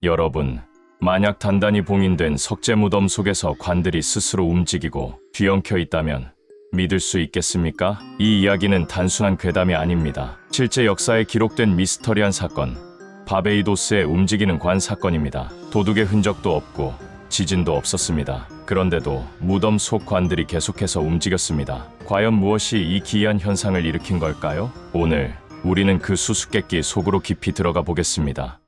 여러분, 만약 단단히 봉인된 석재 무덤 속에서 관들이 스스로 움직이고 뒤엉켜 있다면 믿을 수 있겠습니까? 이 이야기는 단순한 괴담이 아닙니다. 실제 역사에 기록된 미스터리한 사건, 바베이도스의 움직이는 관 사건입니다. 도둑의 흔적도 없고 지진도 없었습니다. 그런데도 무덤 속 관들이 계속해서 움직였습니다. 과연 무엇이 이 기이한 현상을 일으킨 걸까요? 오늘 우리는 그 수수께끼 속으로 깊이 들어가 보겠습니다.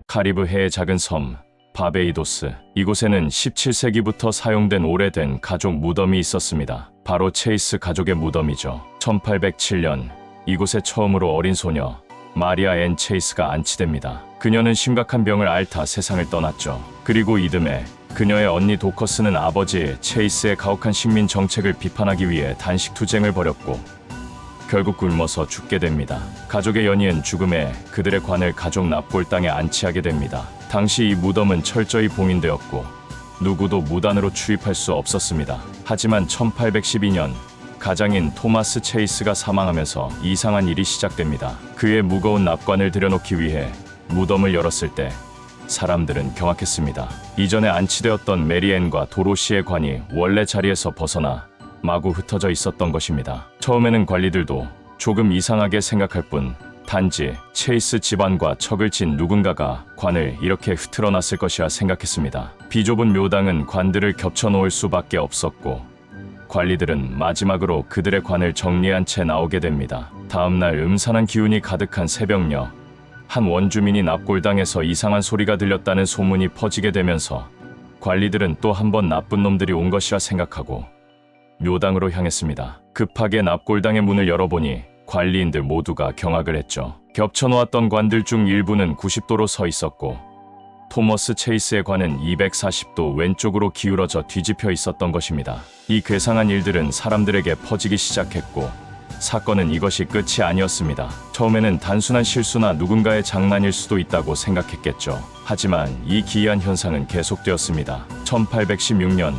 카리브해의 작은 섬 바베이도스. 이곳에는 17세기부터 사용된 오래된 가족 무덤이 있었습니다. 바로 체이스 가족의 무덤이죠. 1807년 이곳에 처음으로 어린 소녀 마리아 앤 체이스가 안치됩니다. 그녀는 심각한 병을 앓다 세상을 떠났죠. 그리고 이듬해 그녀의 언니 도커스는 아버지 체이스의 가혹한 식민 정책을 비판하기 위해 단식 투쟁을 벌였고 결국 굶어서 죽게 됩니다. 가족의 연이은 죽음에 그들의 관을 가족 납골 땅에 안치하게 됩니다. 당시 이 무덤은 철저히 봉인되었고 누구도 무단으로 출입할 수 없었습니다. 하지만 1812년 가장인 토마스 체이스가 사망하면서 이상한 일이 시작됩니다. 그의 무거운 납관을 들여놓기 위해 무덤을 열었을 때 사람들은 경악했습니다. 이전에 안치되었던 메리앤과 도로시의 관이 원래 자리에서 벗어나 마구 흩어져 있었던 것입니다. 처음에는 관리들도 조금 이상하게 생각할 뿐 단지 체이스 집안과 척을 진 누군가가 관을 이렇게 흐트러놨을 것이라 생각했습니다. 비좁은 묘당은 관들을 겹쳐놓을 수밖에 없었고 관리들은 마지막으로 그들의 관을 정리한 채 나오게 됩니다. 다음날 음산한 기운이 가득한 새벽녘 한 원주민이 납골당에서 이상한 소리가 들렸다는 소문이 퍼지게 되면서 관리들은 또 한 번 나쁜 놈들이 온 것이라 생각하고 묘당으로 향했습니다. 급하게 납골당의 문을 열어보니 관리인들 모두가 경악을 했죠. 겹쳐놓았던 관들 중 일부는 90도로 서 있었고 토머스 체이스의 관은 240도 왼쪽으로 기울어져 뒤집혀 있었던 것입니다. 이 괴상한 일들은 사람들에게 퍼지기 시작했고 사건은 이것이 끝이 아니었습니다. 처음에는 단순한 실수나 누군가의 장난일 수도 있다고 생각했겠죠. 하지만 이 기이한 현상은 계속되었습니다. 1816년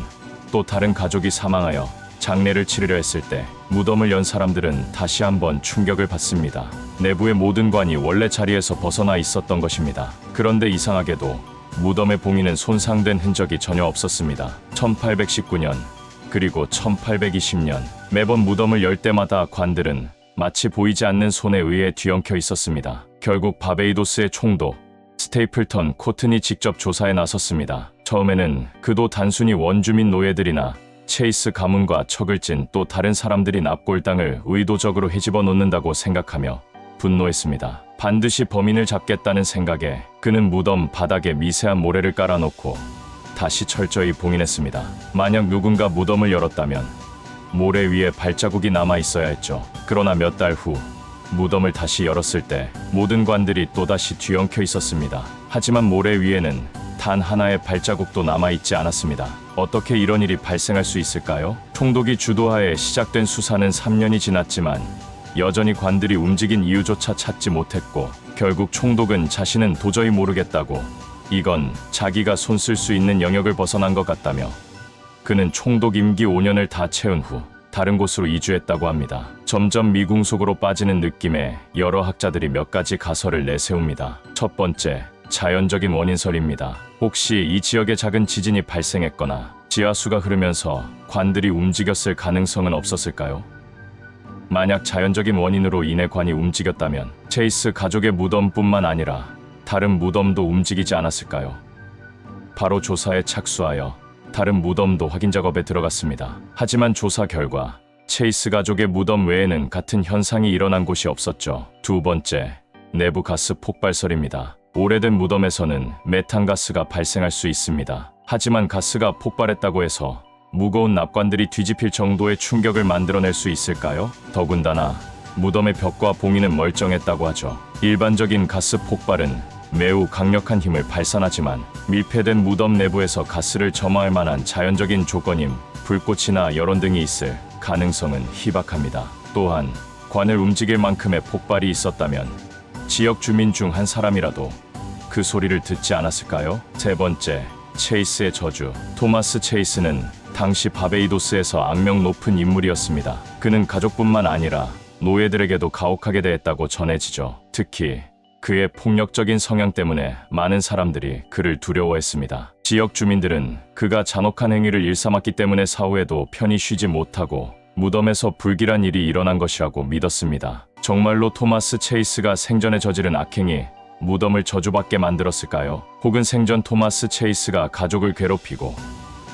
또 다른 가족이 사망하여 장례를 치르려 했을 때 무덤을 연 사람들은 다시 한번 충격을 받습니다. 내부의 모든 관이 원래 자리에서 벗어나 있었던 것입니다. 그런데 이상하게도 무덤의 봉인은 손상된 흔적이 전혀 없었습니다. 1819년 그리고 1820년 매번 무덤을 열 때마다 관들은 마치 보이지 않는 손에 의해 뒤엉켜 있었습니다. 결국 바베이도스의 총독 스테이플턴 코튼이 직접 조사에 나섰습니다. 처음에는 그도 단순히 원주민 노예들이나 체이스 가문과 척을 진 또 다른 사람들이 납골 땅을 의도적으로 헤집어 놓는다고 생각하며 분노했습니다. 반드시 범인을 잡겠다는 생각에 그는 무덤 바닥에 미세한 모래를 깔아놓고 다시 철저히 봉인했습니다. 만약 누군가 무덤을 열었다면 모래 위에 발자국이 남아 있어야 했죠. 그러나 몇 달 후 무덤을 다시 열었을 때 모든 관들이 또다시 뒤엉켜 있었습니다. 하지만 모래 위에는 단 하나의 발자국도 남아있지 않았습니다. 어떻게 이런 일이 발생할 수 있을까요? 총독이 주도하에 시작된 수사는 3년이 지났지만 여전히 관들이 움직인 이유조차 찾지 못했고 결국 총독은 자신은 도저히 모르겠다고 이건 자기가 손쓸 수 있는 영역을 벗어난 것 같다며 그는 총독 임기 5년을 다 채운 후 다른 곳으로 이주했다고 합니다. 점점 미궁 속으로 빠지는 느낌에 여러 학자들이 몇 가지 가설을 내세웁니다. 첫 번째, 자연적인 원인설입니다. 혹시 이 지역에 작은 지진이 발생했거나 지하수가 흐르면서 관들이 움직였을 가능성은 없었을까요? 만약 자연적인 원인으로 인해 관이 움직였다면 체이스 가족의 무덤뿐만 아니라 다른 무덤도 움직이지 않았을까요? 바로 조사에 착수하여 다른 무덤도 확인 작업에 들어갔습니다. 하지만 조사 결과 체이스 가족의 무덤 외에는 같은 현상이 일어난 곳이 없었죠. 두 번째, 내부 가스 폭발설입니다. 오래된 무덤에서는 메탄가스가 발생할 수 있습니다. 하지만 가스가 폭발했다고 해서 무거운 납관들이 뒤집힐 정도의 충격을 만들어낼 수 있을까요? 더군다나 무덤의 벽과 봉인은 멀쩡했다고 하죠. 일반적인 가스 폭발은 매우 강력한 힘을 발산하지만 밀폐된 무덤 내부에서 가스를 점화할 만한 자연적인 조건임 불꽃이나 열원 등이 있을 가능성은 희박합니다. 또한 관을 움직일 만큼의 폭발이 있었다면 지역 주민 중 한 사람이라도 그 소리를 듣지 않았을까요? 세 번째, 체이스의 저주. 토마스 체이스는 당시 바베이도스에서 악명 높은 인물이었습니다. 그는 가족뿐만 아니라 노예들에게도 가혹하게 대했다고 전해지죠. 특히 그의 폭력적인 성향 때문에 많은 사람들이 그를 두려워했습니다. 지역 주민들은 그가 잔혹한 행위를 일삼았기 때문에 사후에도 편히 쉬지 못하고 무덤에서 불길한 일이 일어난 것이라고 믿었습니다. 정말로 토마스 체이스가 생전에 저지른 악행이 무덤을 저주받게 만들었을까요? 혹은 생전 토마스 체이스가 가족을 괴롭히고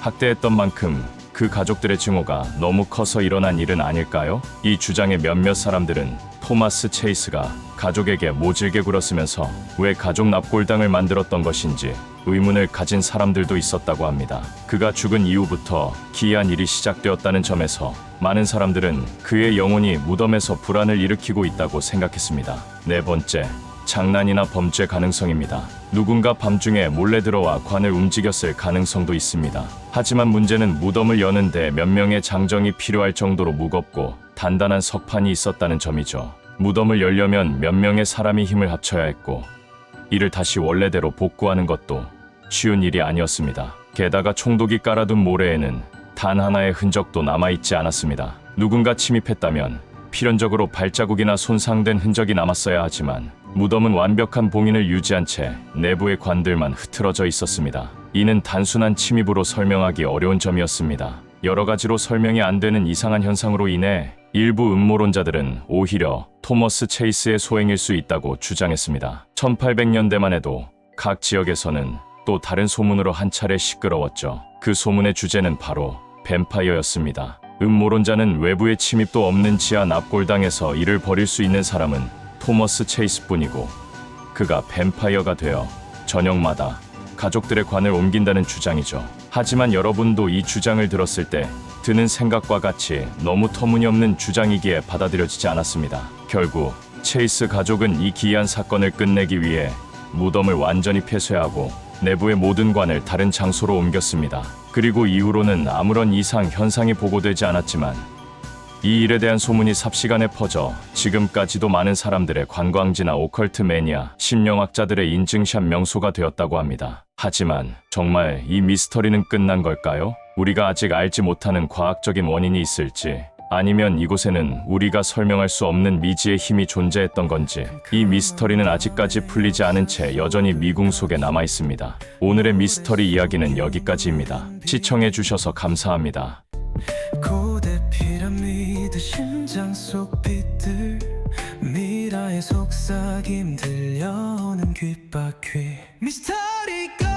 학대했던 만큼 그 가족들의 증오가 너무 커서 일어난 일은 아닐까요? 이 주장의 몇몇 사람들은 토마스 체이스가 가족에게 모질게 굴었으면서 왜 가족 납골당을 만들었던 것인지 의문을 가진 사람들도 있었다고 합니다. 그가 죽은 이후부터 기이한 일이 시작되었다는 점에서 많은 사람들은 그의 영혼이 무덤에서 불안을 일으키고 있다고 생각했습니다. 네 번째, 장난이나 범죄 가능성입니다. 누군가 밤중에 몰래 들어와 관을 움직였을 가능성도 있습니다. 하지만 문제는 무덤을 여는데 몇 명의 장정이 필요할 정도로 무겁고 단단한 석판이 있었다는 점이죠. 무덤을 열려면 몇 명의 사람이 힘을 합쳐야 했고 이를 다시 원래대로 복구하는 것도 쉬운 일이 아니었습니다. 게다가 총독이 깔아둔 모래에는 단 하나의 흔적도 남아있지 않았습니다. 누군가 침입했다면 필연적으로 발자국이나 손상된 흔적이 남았어야 하지만 무덤은 완벽한 봉인을 유지한 채 내부의 관들만 흐트러져 있었습니다. 이는 단순한 침입으로 설명하기 어려운 점이었습니다. 여러 가지로 설명이 안 되는 이상한 현상으로 인해 일부 음모론자들은 오히려 토머스 체이스의 소행일 수 있다고 주장했습니다. 1800년대만 해도 각 지역에서는 또 다른 소문으로 한 차례 시끄러웠죠. 그 소문의 주제는 바로 뱀파이어였습니다. 음모론자는 외부의 침입도 없는 지하 납골당에서 일을 벌일 수 있는 사람은 토머스 체이스뿐이고 그가 뱀파이어가 되어 저녁마다 가족들의 관을 옮긴다는 주장이죠. 하지만 여러분도 이 주장을 들었을 때 드는 생각과 같이 너무 터무니없는 주장이기에 받아들여지지 않았습니다. 결국 체이스 가족은 이 기이한 사건을 끝내기 위해 무덤을 완전히 폐쇄하고 내부의 모든 관을 다른 장소로 옮겼습니다. 그리고 이후로는 아무런 이상 현상이 보고되지 않았지만 이 일에 대한 소문이 삽시간에 퍼져 지금까지도 많은 사람들의 관광지나 오컬트 매니아, 심령학자들의 인증샷 명소가 되었다고 합니다. 하지만 정말 이 미스터리는 끝난 걸까요? 우리가 아직 알지 못하는 과학적인 원인이 있을지 아니면 이곳에는 우리가 설명할 수 없는 미지의 힘이 존재했던 건지 이 미스터리는 아직까지 풀리지 않은 채 여전히 미궁 속에 남아 있습니다. 오늘의 미스터리 이야기는 여기까지입니다. 시청해 주셔서 감사합니다. 고대 피라미드 심장 속 빛들 미라의 속삭임 들려오는 귓바퀴 미스터리가